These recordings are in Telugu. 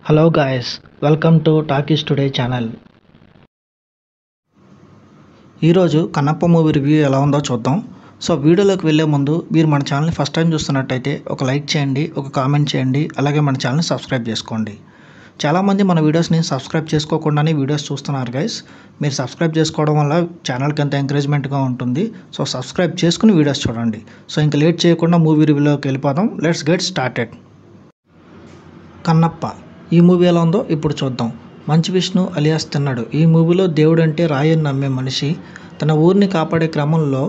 Hello guys, welcome to talkies today channel. ఈరోజు కన్నప్ప మూవీ రివ్యూ ఎలా ఉందో చూద్దాం. సో వీడియోలోకి వెళ్ళే ముందు మీరు మన ఛానల్ని ఫస్ట్ టైం చూస్తున్నట్టయితే ఒక లైక్ చేయండి, ఒక కామెంట్ చేయండి, అలాగే మన ఛానల్ని సబ్స్క్రైబ్ చేసుకోండి. చాలామంది మన వీడియోస్ని సబ్స్క్రైబ్ చేసుకోకుండానే వీడియోస్ చూస్తున్నారు గైస్. మీరు సబ్స్క్రైబ్ చేసుకోవడం వల్ల ఛానల్కి ఎంత ఎంకరేజ్మెంట్గా ఉంటుంది. సో సబ్స్క్రైబ్ చేసుకుని వీడియోస్ చూడండి. సో ఇంకా లేట్ చేయకుండా మూవీ రివ్యూలోకి వెళ్ళిపోదాం. Let's get started. కన్నప్ప ఈ మూవీ ఎలా ఉందో ఇప్పుడు చూద్దాం. మంచు విష్ణు అలియాస్ తిన్నడు ఈ మూవీలో దేవుడంటే రాయని నమ్మే మనిషి తన ఊరిని కాపాడే క్రమంలో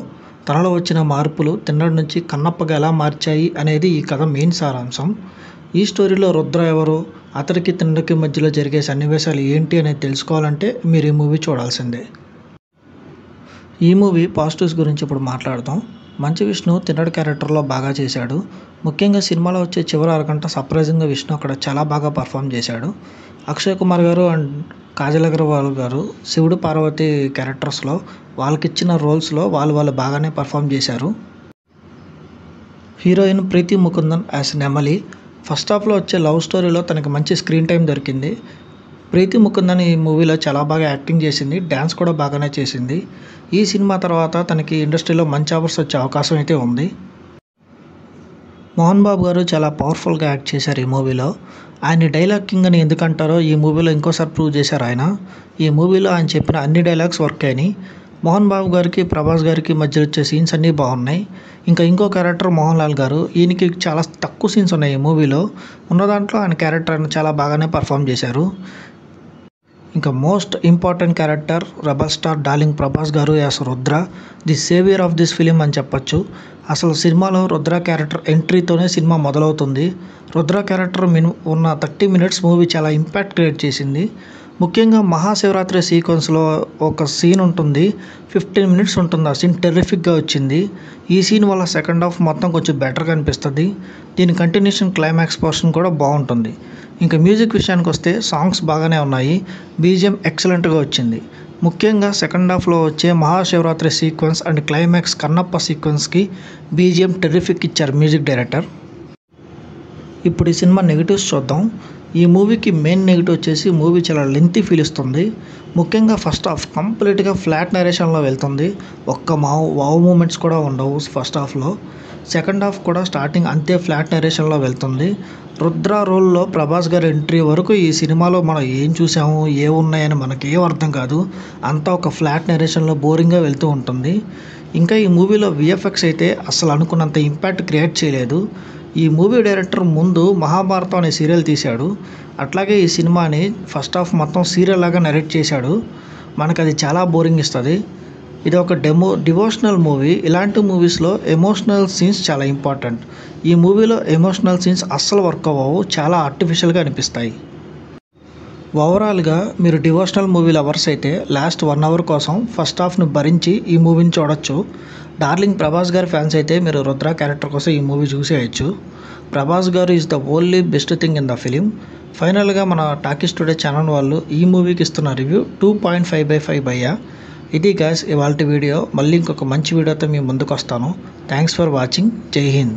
తనలో వచ్చిన మార్పులు తిన్నడి నుంచి కన్నప్పగా ఎలా మార్చాయి అనేది ఈ కథ మెయిన్ సారాంశం. ఈ స్టోరీలో రుద్ర ఎవరు, అతడికి తిన్నడికి మధ్యలో జరిగే సన్నివేశాలు ఏంటి అనేది తెలుసుకోవాలంటే మీరు ఈ మూవీ చూడాల్సిందే. ఈ మూవీ పాజిటివ్స్ గురించి ఇప్పుడు మాట్లాడదాం. మంచు విష్ణు తిన్నడి క్యారెక్టర్లో బాగా చేశాడు. ముఖ్యంగా సినిమాలో వచ్చే చివరి అరగంట సర్ప్రైజింగ్గా విష్ణు అక్కడ చాలా బాగా పర్ఫామ్ చేశాడు. అక్షయ్ కుమార్ గారు అండ్ కాజల్ అగర్వాల్ గారు శివుడు పార్వతి క్యారెక్టర్స్లో వాళ్ళకిచ్చిన రోల్స్లో వాళ్ళు బాగానే పర్ఫామ్ చేశారు. హీరోయిన్ ప్రీతి ముకుందన్ యాజ్ నెమలి. ఫస్ట్ హాఫ్లో వచ్చే లవ్ స్టోరీలో తనకి మంచి స్క్రీన్ టైం దొరికింది. ప్రీతి ముకుందన్ ఈ మూవీలో చాలా బాగా యాక్టింగ్ చేసింది, డ్యాన్స్ కూడా బాగానే చేసింది. ఈ సినిమా తర్వాత తనకి ఇండస్ట్రీలో మంచి ఆఫర్స్ వచ్చే అవకాశం అయితే ఉంది. మోహన్ బాబు గారు చాలా పవర్ఫుల్గా యాక్ట్ చేశారు ఈ మూవీలో. ఆయన డైలాగ్ కింగ్ అని ఎందుకంటారో ఈ మూవీలో ఇంకోసారి ప్రూవ్ చేశారు ఆయన. ఈ మూవీలో ఆయన చెప్పిన అన్ని డైలాగ్స్ వర్క్ అయినాయి. మోహన్ బాబు గారికి ప్రభాస్ గారికి మధ్య వచ్చే సీన్స్ అన్నీ బాగున్నాయి. ఇంకో క్యారెక్టర్ మోహన్ లాల్ గారు, ఈయనకి చాలా తక్కువ సీన్స్ ఉన్నాయి ఈ మూవీలో. ఉన్న దాంట్లో ఆయన క్యారెక్టర్ ఆయన చాలా బాగానే పర్ఫామ్ చేశారు. ఇంకా most important character rebel star darling Prabhas garu as Rudra, the saviour of this film అని చెప్పొచ్చు. అసలు సినిమాలో రుద్ర క్యారెక్టర్ ఎంట్రీతోనే సినిమా మొదలవుతుంది. రుద్ర క్యారెక్టర్ ఉన్న 30 minutes మూవీ చాలా ఇంపాక్ట్ క్రియేట్ చేసింది. ముఖ్యంగా మహాశివరాత్రి సీక్వెన్స్లో ఒక సీన్ ఉంటుంది, 15 minutes ఉంటుంది. ఆ సీన్ టెర్రిఫిక్గా వచ్చింది. ఈ సీన్ వల్ల సెకండ్ హాఫ్ మొత్తం కొంచెం బెటర్గా అనిపిస్తుంది. దీని కంటిన్యూషన్ క్లైమాక్స్ పోర్షన్ కూడా బాగుంటుంది. ఇంకా మ్యూజిక్ విషయానికి వస్తే సాంగ్స్ బాగానే ఉన్నాయి, బీజిఎం ఎక్సలెంట్గా వచ్చింది. ముఖ్యంగా సెకండ్ హాఫ్లో వచ్చే Mahashivratri sequence and climax Kannappa సీక్వెన్స్కి బీజిఎం టెర్రిఫిక్ ఇచ్చారు మ్యూజిక్ డైరెక్టర్. ఇప్పుడు ఈ సినిమా నెగిటివ్స్ చూద్దాం. ఈ మూవీకి మెయిన్ నెగిటివ్ వచ్చేసి మూవీ చాలా లెంతీ ఫీల్ ఇస్తుంది. ముఖ్యంగా ఫస్ట్ హాఫ్ కంప్లీట్గా ఫ్లాట్ నరేషన్లో వెళ్తుంది. ఒక్క వావ్ మూమెంట్స్ కూడా ఉండవు ఫస్ట్ హాఫ్లో. సెకండ్ హాఫ్ కూడా స్టార్టింగ్ అంతే ఫ్లాట్ నరేషన్లో వెళ్తుంది. రుద్ర రోల్లో ప్రభాస్ గారి ఎంట్రీ వరకు ఈ సినిమాలో మనం ఏం చూసాము, ఏమున్నాయని మనకేం అర్థం కాదు. అంతా ఒక ఫ్లాట్ నరేషన్లో బోరింగ్గా వెళ్తూ ఉంటుంది. ఇంకా ఈ మూవీలో విఎఫ్ఎక్స్ అయితే అసలు అనుకున్నంత ఇంపాక్ట్ క్రియేట్ చేయలేదు. ఈ మూవీ డైరెక్టర్ ముందు మహాభారతం అనే సీరియల్ తీశాడు. అట్లాగే ఈ సినిమాని ఫస్ట్ హాఫ్ మొత్తం సీరియల్ లాగా నరేట్ చేశాడు. మనకు అది చాలా బోరింగ్ ఇస్తుంది. ఇది ఒక డివోషనల్ మూవీ. ఇలాంటి మూవీస్లో ఎమోషనల్ సీన్స్ చాలా ఇంపార్టెంట్. ఈ మూవీలో ఎమోషనల్ సీన్స్ అస్సలు వర్క్ అవ్వవు, చాలా ఆర్టిఫిషియల్గా అనిపిస్తాయి. ఓవరాల్గా మీరు డివోషనల్ మూవీ లవర్స్ అయితే లాస్ట్ 1 hour కోసం ఫస్ట్ హాఫ్ను భరించి ఈ మూవీని చూడొచ్చు. డార్లింగ్ ప్రభాస్ గారి ఫ్యాన్స్ అయితే మీరు రుద్ర క్యారెక్టర్ కోసం ఈ మూవీ చూసేయచ్చు. ప్రభాస్ గారు is the only best thing in the film. ఫైనల్గా మన టాకీస్ టుడే ఛానల్ వాళ్ళు ఈ మూవీకి ఇస్తున్న రివ్యూ 2.5/5 భయ్యా. ఇది గాయ్స్ ఇవాల్టి వీడియో. మళ్ళీ ఇంకొక మంచి వీడియోతో మీ ముందుకు వస్తాను. Thanks for watching. జై హింద్.